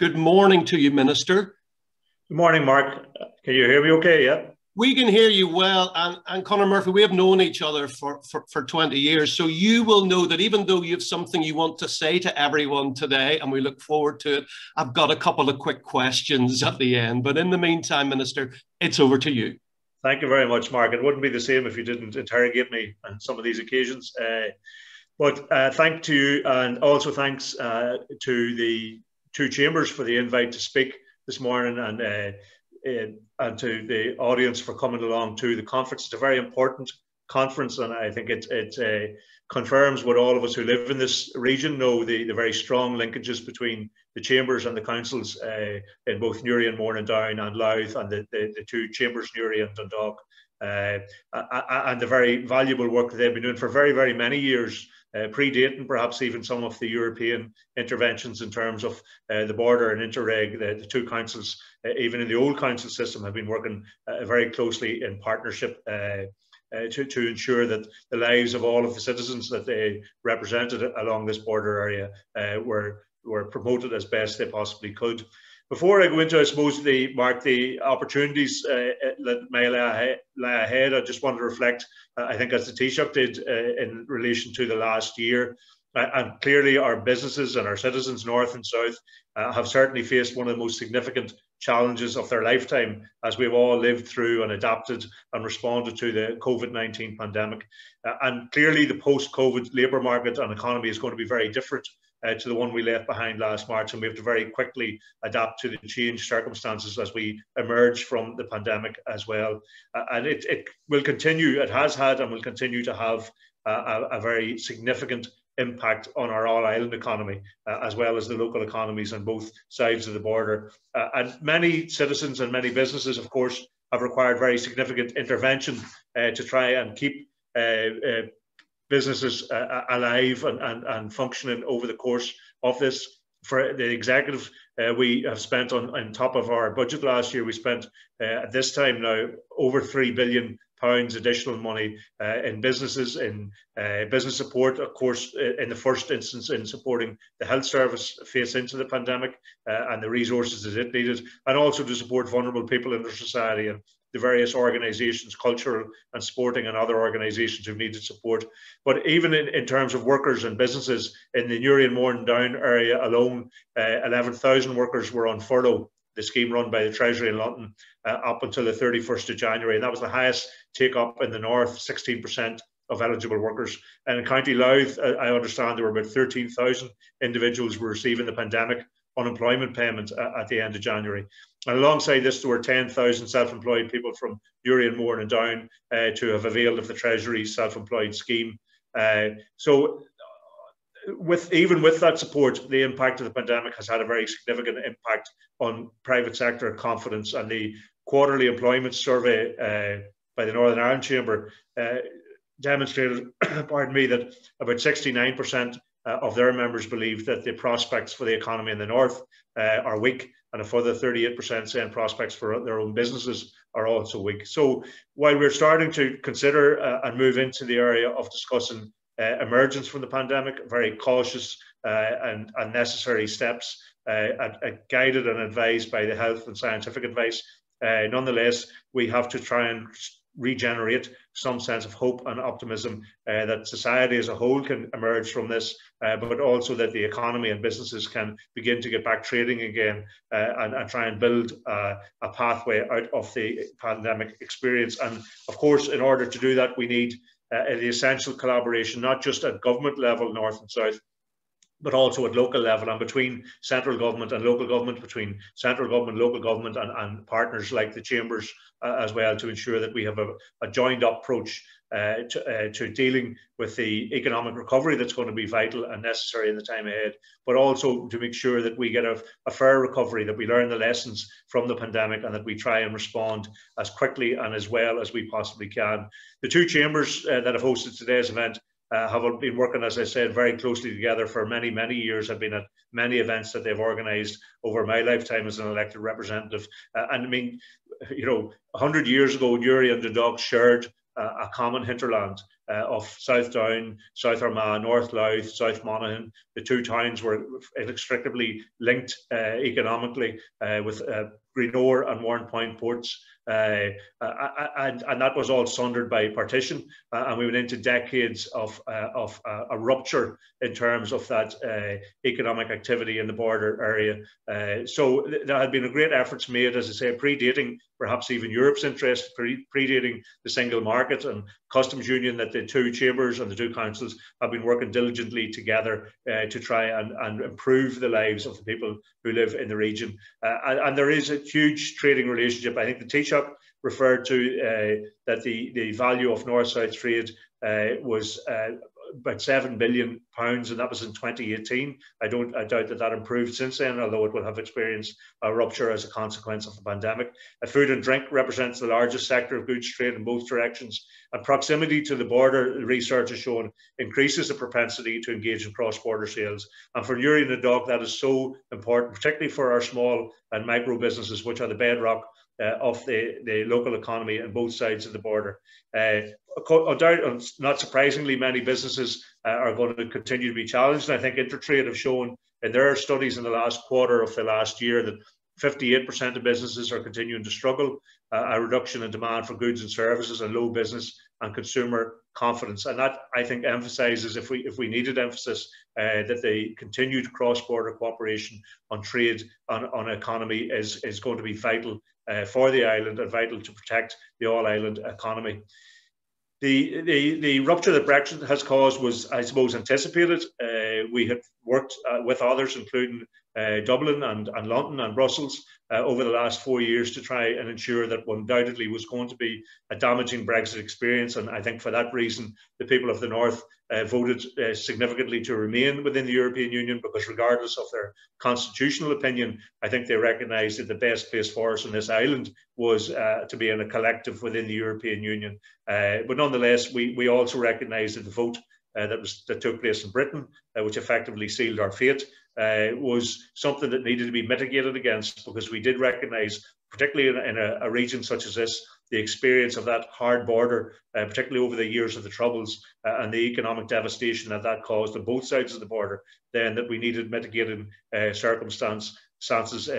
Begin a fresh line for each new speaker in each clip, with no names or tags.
Good morning to you, Minister.
Good morning, Mark. Can you hear me okay? Yeah.
We can hear you well. And Conor Murphy, we have known each other for 20 years. So you will know that even though you have something you want to say to everyone today, and we look forward to it, I've got a couple of quick questions at the end. But in the meantime, Minister, it's over to you.
Thank you very much, Mark. It wouldn't be the same if you didn't interrogate me on some of these occasions. But thank to you, and also thanks to the two chambers for the invite to speak this morning, and to the audience for coming along to the conference. It's a very important conference, and I think it confirms what all of us who live in this region know, the very strong linkages between the chambers and the councils in both Newry and Morningdown and Louth, and the two chambers, Newry and Dundalk, and the very valuable work that they've been doing for very, very many years, predating perhaps even some of the European interventions in terms of the border and Interreg. The two councils, even in the old council system, have been working very closely in partnership to ensure that the lives of all of the citizens that they represented along this border area were promoted as best they possibly could. Before I go into, I suppose, the opportunities that may lie ahead, I just want to reflect, I think, as the Taoiseach did in relation to the last year. And clearly our businesses and our citizens, north and south, have certainly faced one of the most significant challenges of their lifetime, as we've all lived through and adapted and responded to the COVID-19 pandemic. And clearly the post-COVID labour market and economy is going to be very different to the one we left behind last March, and we have to very quickly adapt to the changed circumstances as we emerge from the pandemic as well. And it will continue, it has had and will continue to have a very significant impact on our all-island economy, as well as the local economies on both sides of the border. And many citizens and many businesses, of course, have required very significant intervention to try and keep businesses alive and functioning over the course of this. For the executive, we have spent on top of our budget last year, we spent at this time now over £3 billion additional money in businesses, in business support, of course, in the first instance in supporting the health service face into the pandemic and the resources that it needed, and also to support vulnerable people in their society and the various organisations, cultural and sporting and other organisations who needed support. But even in terms of workers and businesses, in the Newry and Morningdown area alone, 11,000 workers were on furlough, the scheme run by the Treasury in London, up until the 31st of January. And that was the highest take up in the north, 16% of eligible workers. And in County Louth, I understand there were about 13,000 individuals who were receiving the pandemic unemployment payment at the end of January. And alongside this, there were 10,000 self-employed people from Newry and Morningdown to have availed of the Treasury's self-employed scheme. So even with that support, the impact of the pandemic has had a very significant impact on private sector confidence. And the quarterly employment survey by the Northern Ireland Chamber demonstrated, pardon me, that about 69% of their members believe that the prospects for the economy in the north are weak, and a further 38% saying prospects for their own businesses are also weak. So while we're starting to consider and move into the area of discussing emergence from the pandemic, very cautious and necessary steps, guided and advised by the health and scientific advice, nonetheless, we have to try and regenerate some sense of hope and optimism that society as a whole can emerge from this, but also that the economy and businesses can begin to get back trading again and try and build a pathway out of the pandemic experience. And of course, in order to do that, we need the essential collaboration, not just at government level, north and south, but also at local level and between central government and local government, between central government, local government and partners like the chambers as well, to ensure that we have a joined up approach to dealing with the economic recovery that's going to be vital and necessary in the time ahead, but also to make sure that we get a fair recovery, that we learn the lessons from the pandemic, and that we try and respond as quickly and as well as we possibly can. The two chambers that have hosted today's event have been working, as I said, very closely together for many, many years. I've been at many events that they've organised over my lifetime as an elected representative. And I mean, you know, 100 years ago, Newry and Dundalk shared a common hinterland. of South Down, South Armagh, North Louth, South Monaghan. The two towns were inextricably linked economically with Greenore and Warrenpoint ports. And that was all sundered by partition, and we went into decades of a rupture in terms of that economic activity in the border area. So there had been a great efforts made, as I say, predating perhaps even Europe's interest, predating the single market and customs union, that the two chambers and the two councils have been working diligently together to try and improve the lives of the people who live in the region. And there is a huge trading relationship. I think the Taoiseach referred to that the value of North-South trade was about £7 billion, and that was in 2018. I doubt that improved since then, although it will have experienced a rupture as a consequence of the pandemic. Food and drink represents the largest sector of goods trade in both directions, and proximity to the border, the research has shown, increases the propensity to engage in cross-border sales. And for Newry and the Dock, that is so important, particularly for our small and micro businesses, which are the bedrock of the local economy on both sides of the border. Not surprisingly, many businesses are going to continue to be challenged. And I think Intertrade have shown in their studies in the last quarter of the last year that 58% of businesses are continuing to struggle, a reduction in demand for goods and services, and low business and consumer confidence. And that, I think, emphasises, if we needed emphasis, that the continued cross-border cooperation on trade, on economy is going to be vital for the island and vital to protect the all-island economy. The rupture that Brexit has caused was, I suppose, anticipated. We had worked with others, including Dublin and London and Brussels, over the last 4 years to try and ensure that undoubtedly was going to be a damaging Brexit experience. And I think for that reason, the people of the North voted significantly to remain within the European Union, because regardless of their constitutional opinion, I think they recognised that the best place for us on this island was to be in a collective within the European Union. But nonetheless, we also recognised that the vote that took place in Britain, which effectively sealed our fate, was something that needed to be mitigated against, because we did recognise, particularly in a region such as this, the experience of that hard border, particularly over the years of the Troubles, and the economic devastation that caused on both sides of the border, then that we needed mitigating circumstances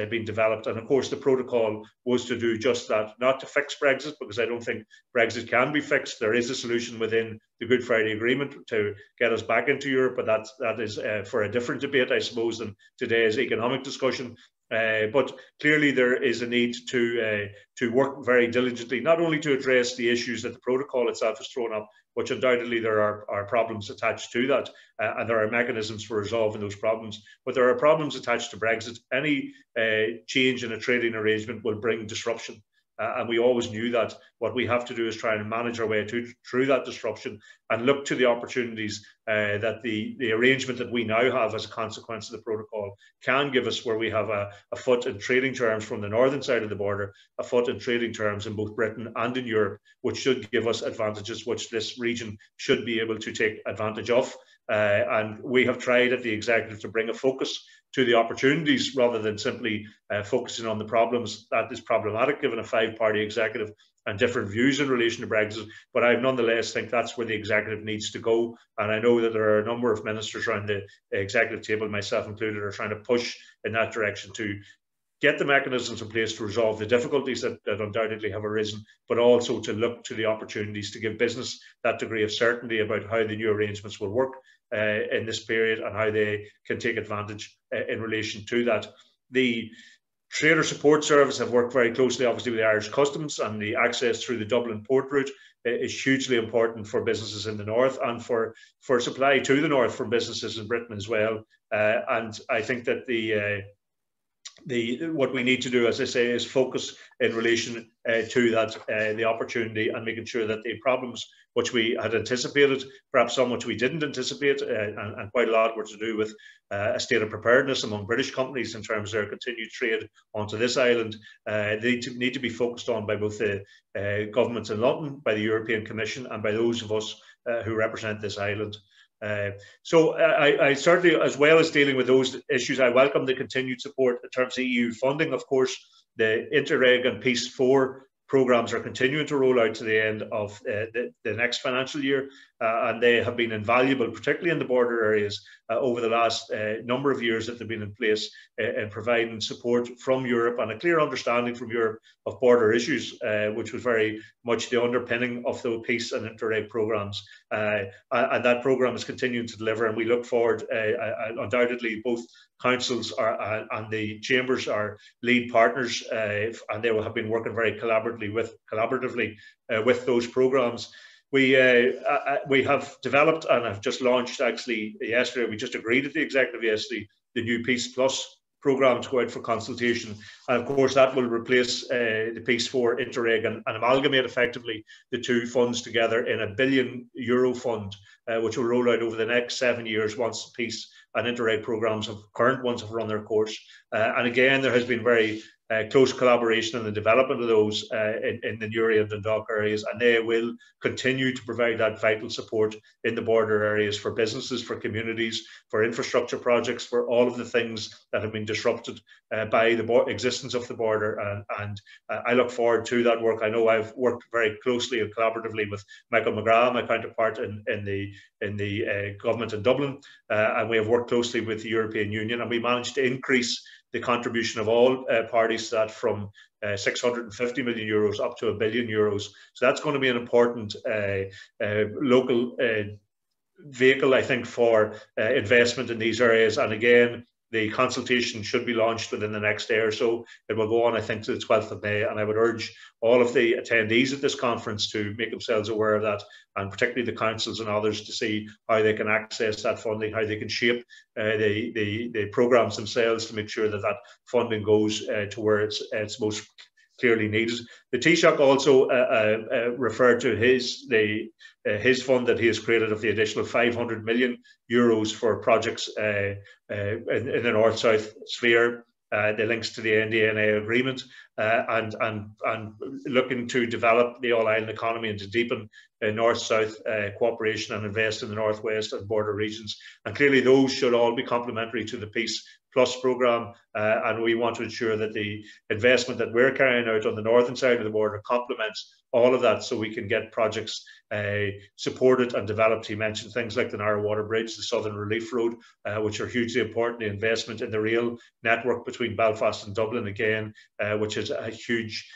being developed. And of course, the protocol was to do just that, not to fix Brexit, because I don't think Brexit can be fixed. There is a solution within the Good Friday Agreement to get us back into Europe, but that is for a different debate, I suppose, than today's economic discussion. But clearly there is a need to work very diligently, not only to address the issues that the protocol itself has thrown up, which undoubtedly there are problems attached to that, and there are mechanisms for resolving those problems, but there are problems attached to Brexit. Any change in a trading arrangement will bring disruption. And we always knew that. What we have to do is try and manage our way through that disruption and look to the opportunities that the arrangement that we now have as a consequence of the protocol can give us, where we have a foot in trading terms from the northern side of the border, a foot in trading terms in both Britain and in Europe, which should give us advantages which this region should be able to take advantage of. And we have tried at the executive to bring a focus to the opportunities rather than simply focusing on the problems. That is problematic given a five-party executive and different views in relation to Brexit, but I nonetheless think that's where the executive needs to go. And I know that there are a number of ministers around the executive table, myself included, are trying to push in that direction to get the mechanisms in place to resolve the difficulties that undoubtedly have arisen, but also to look to the opportunities to give business that degree of certainty about how the new arrangements will work in this period and how they can take advantage in relation to that. The Trader Support Service have worked very closely, obviously, with the Irish Customs, and the access through the Dublin port route is hugely important for businesses in the north and for supply to the north from businesses in Britain as well. And I think that what we need to do, as I say, is focus in relation to that, the opportunity, and making sure that the problems which we had anticipated, perhaps some which we didn't anticipate, and quite a lot were to do with a state of preparedness among British companies in terms of their continued trade onto this island, they need to be focused on by both the governments in London, by the European Commission, and by those of us who represent this island. So I certainly, as well as dealing with those issues, I welcome the continued support in terms of EU funding. Of course, the Interreg and Peace 4 programmes are continuing to roll out to the end of the next financial year. and they have been invaluable, particularly in the border areas, over the last number of years that they've been in place in providing support from Europe and a clear understanding from Europe of border issues, which was very much the underpinning of the peace and Interreg programmes. And that programme is continuing to deliver, and we look forward, undoubtedly, both councils and the chambers are lead partners, and they will have been working very collaboratively with those programmes. We have developed and have just launched, actually yesterday, we just agreed at the executive yesterday, the new Peace Plus programme to go out for consultation. And of course that will replace the Peace 4 Interreg and amalgamate effectively the two funds together in a €1 billion fund, which will roll out over the next 7 years once Peace and Interreg programmes, current ones, have run their course. And again, there has been very close collaboration in the development of those in the Newry and Dundalk areas, and they will continue to provide that vital support in the border areas for businesses, for communities, for infrastructure projects, for all of the things that have been disrupted by the existence of the border. And I look forward to that work. I know I've worked very closely and collaboratively with Michael McGrath, my counterpart in the government in Dublin, and we have worked closely with the European Union, and we managed to increase the contribution of all parties to that from €650 million up to €1 billion. So that's going to be an important local vehicle, I think, for investment in these areas. And again, the consultation should be launched within the next day or so. It will go on, I think, to the 12th of May. And I would urge all of the attendees at this conference to make themselves aware of that, and particularly the councils and others, to see how they can access that funding, how they can shape the programmes themselves to make sure that that funding goes to where it's most clearly needed. The Taoiseach also referred to his fund that he has created of the additional €500 million for projects in the north-south sphere, the links to the NDNA agreement, and looking to develop the all-island economy and to deepen north-south cooperation and invest in the northwest and border regions. And clearly those should all be complementary to the Peace Plus programme, and we want to ensure that the investment that we're carrying out on the northern side of the border complements all of that, so we can get projects supported and developed. He mentioned things like the Narrow Water Bridge, the Southern Relief Road, which are hugely important. The investment in the rail network between Belfast and Dublin, again, which is a huge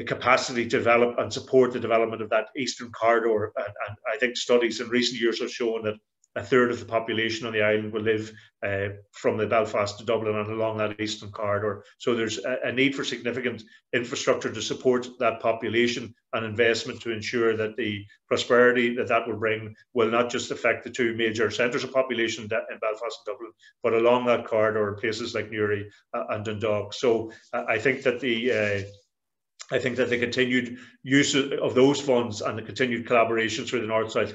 capacity to develop and support the development of that eastern corridor. And I think studies in recent years have shown that a third of the population on the island will live from the Belfast to Dublin and along that eastern corridor. So there's a need for significant infrastructure to support that population and investment to ensure that the prosperity that will bring will not just affect the two major centres of population in Belfast and Dublin, but along that corridor in places like Newry and Dundalk. So I think that the continued use of those funds and the continued collaboration through the North-South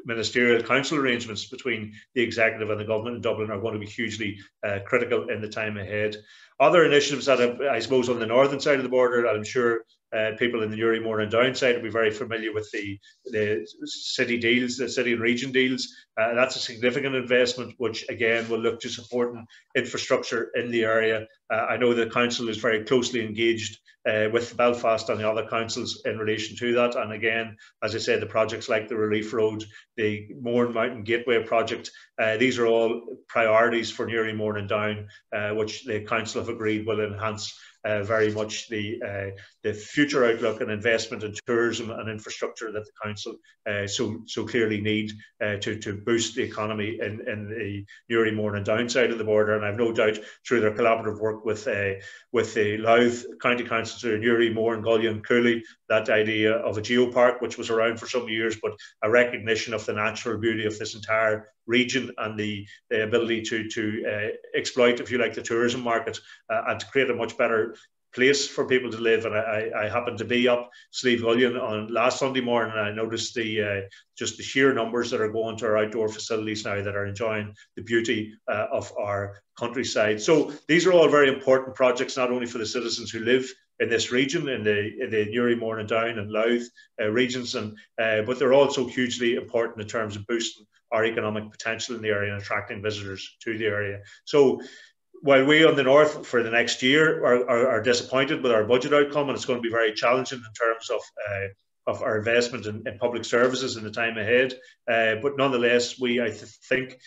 ministerial council arrangements between the executive and the government in Dublin are going to be hugely critical in the time ahead. Other initiatives that I suppose on the northern side of the border, I'm sure people in the Newry, Mourne and Down side will be very familiar with the city deals, the city and region deals. That's a significant investment, which again will look to supporting infrastructure in the area. I know the council is very closely engaged with Belfast and the other councils in relation to that. And again, as I said, the projects like the Relief Road, the Mourne Mountain Gateway project, these are all priorities for Newry, Mourne and Down, which the council have agreed will enhance very much the future outlook and investment in tourism and infrastructure that the council so clearly need to boost the economy in the Newry, Mourne and Down side of the border. And I've no doubt through their collaborative work with the Louth County Council, through Newry, Mourne, Gallia and Cooley, that idea of a geopark, which was around for some years, but a recognition of the natural beauty of this entire region and the ability to exploit, if you like, the tourism market and to create a much better place for people to live. And I happened to be up Slieve Gullion on last Sunday morning, and I noticed just the sheer numbers that are going to our outdoor facilities now that are enjoying the beauty of our countryside. So these are all very important projects, not only for the citizens who live in this region, in the Newry, Mourne and Down and Louth regions, but they're also hugely important in terms of boosting our economic potential in the area and attracting visitors to the area. So while we on the north for the next year are disappointed with our budget outcome, and it's going to be very challenging in terms of of our investment in public services in the time ahead. But nonetheless, we, I think,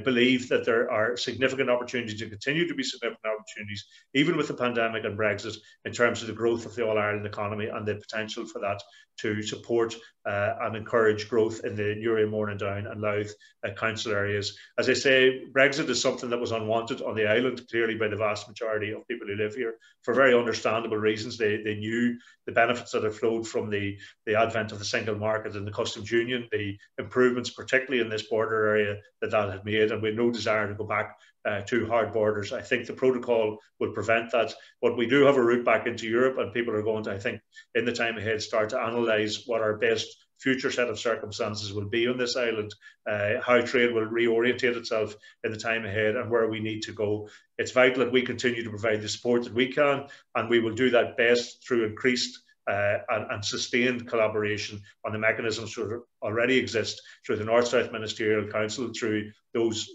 believe that there are significant opportunities to continue to be significant opportunities, even with the pandemic and Brexit, in terms of the growth of the All-Ireland economy and the potential for that to support and encourage growth in the Newry, Mourne and Down and Louth council areas. As I say, Brexit is something that was unwanted on the island, clearly by the vast majority of people who live here, for very understandable reasons. They knew the benefits that have flowed from the advent of the single market and the customs union, the improvements, particularly in this border area, that had made, and we had no desire to go back to hard borders. I think the protocol will prevent that, but we do have a route back into Europe, and people are going to, I think, in the time ahead, start to analyse what our best future set of circumstances will be on this island, how trade will reorientate itself in the time ahead, and where we need to go. It's vital that we continue to provide the support that we can, and we will do that best through increased and sustained collaboration on the mechanisms that already exist through the North-South Ministerial Council, through those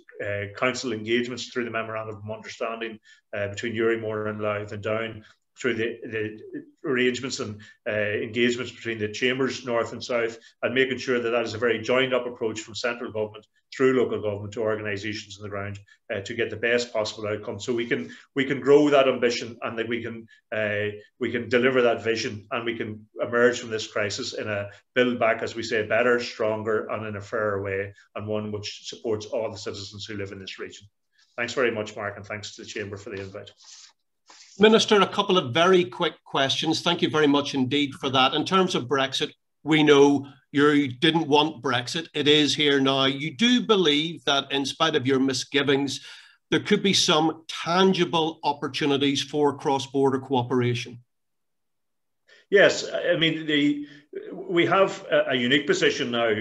council engagements, through the Memorandum of Understanding between Newry, Mourne and Louth and Down, through the arrangements and engagements between the chambers, North and South, and making sure that that is a very joined up approach from central government through local government to organisations on the ground to get the best possible outcome. So we can grow that ambition, and that we can deliver that vision, and we can emerge from this crisis in a build back, as we say, better, stronger and in a fairer way, and one which supports all the citizens who live in this region. Thanks very much, Mark, and thanks to the Chamber for the invite.
Minister, a couple of very quick questions. Thank you very much indeed for that. In terms of Brexit, we know you didn't want Brexit. It is here now. You do believe that in spite of your misgivings, there could be some tangible opportunities for cross-border cooperation?
Yes, I mean, we have a unique position now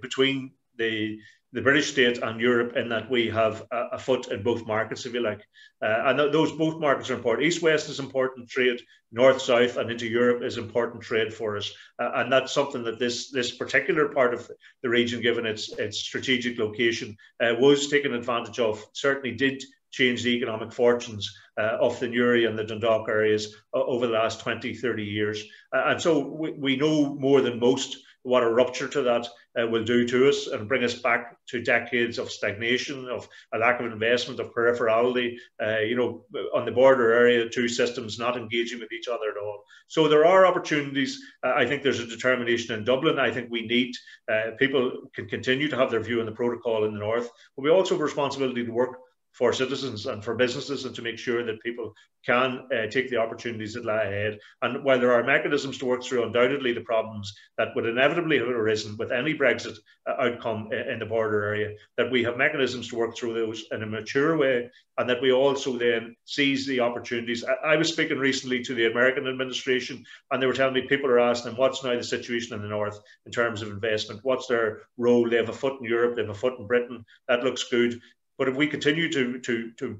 between the British state and Europe, in that we have a foot in both markets, if you like. And those both markets are important. East-West is important trade, North-South and into Europe is important trade for us. And that's something that this particular part of the region, given its strategic location, was taken advantage of, certainly did change the economic fortunes of the Newry and the Dundalk areas over the last 20, 30 years. And so we know more than most what a rupture to that will do to us, and bring us back to decades of stagnation, of a lack of investment, of peripherality, on the border area, two systems not engaging with each other at all. So there are opportunities. I think there's a determination in Dublin. I think we need, people can continue to have their view on the protocol in the north, but we also have a responsibility to work for citizens and for businesses, and to make sure that people can take the opportunities that lie ahead. And while there are mechanisms to work through, undoubtedly, the problems that would inevitably have arisen with any Brexit outcome in the border area, that we have mechanisms to work through those in a mature way, and that we also then seize the opportunities. I was speaking recently to the American administration, and they were telling me, people are asking them, what's now the situation in the north in terms of investment? What's their role? They have a foot in Europe, they have a foot in Britain. That looks good. But if we continue to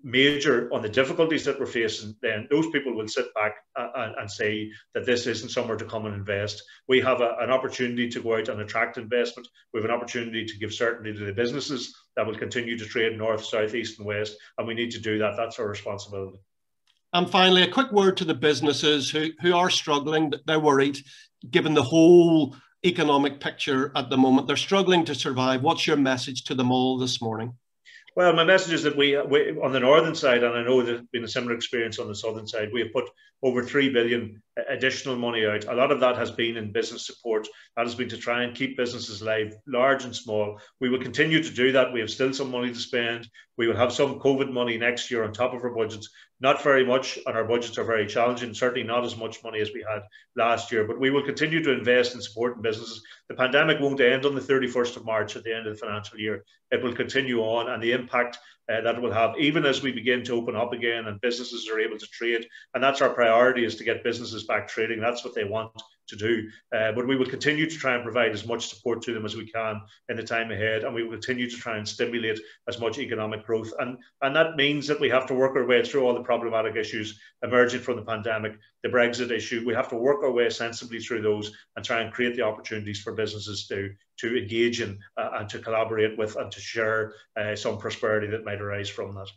major on the difficulties that we're facing, then those people will sit back and say that this isn't somewhere to come and invest. We have an opportunity to go out and attract investment. We have an opportunity to give certainty to the businesses that will continue to trade north, south, east and west, and we need to do that. That's our responsibility.
And finally, a quick word to the businesses who are struggling. They're worried, given the whole economic picture at the moment. They're struggling to survive. What's your message to them all this morning?
Well, my message is that we on the northern side, and I know there's been a similar experience on the southern side, we have put over 3 billion additional money out. A lot of that has been in business support. That has been to try and keep businesses alive, large and small. We will continue to do that. We have still some money to spend. We will have some COVID money next year on top of our budgets. Not very much, and our budgets are very challenging, certainly not as much money as we had last year, but we will continue to invest in supporting businesses. The pandemic won't end on the 31st of March at the end of the financial year. It will continue on, and the impact that will have, even as we begin to open up again and businesses are able to trade, and that's our priority, is to get businesses back trading. That's what they want to do. But we will continue to try and provide as much support to them as we can in the time ahead, and we will continue to try and stimulate as much economic growth. And that means that we have to work our way through all the problematic issues emerging from the pandemic, the Brexit issue. We have to work our way sensibly through those and try and create the opportunities for businesses to engage in and to collaborate with and to share some prosperity that might arise from that.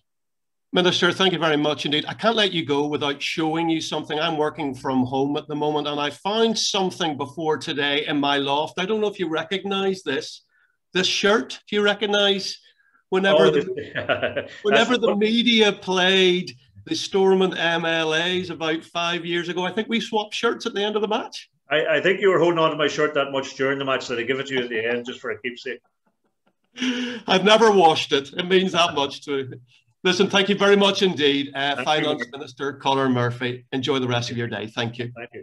Minister, thank you very much indeed. I can't let you go without showing you something. I'm working from home at the moment, and I found something before today in my loft. I don't know if you recognize this. This shirt, do you recognize whenever
Oh,
whenever the media played the Stormont MLAs about 5 years ago, I think we swapped shirts at the end of the match.
I think you were holding on to my shirt that much during the match that I give it to you at the end just for a keepsake.
I've never washed it. It means that much to me. Listen, thank you very much indeed. Finance Minister Conor Murphy. Enjoy the rest of your day. Thank you.
Thank you.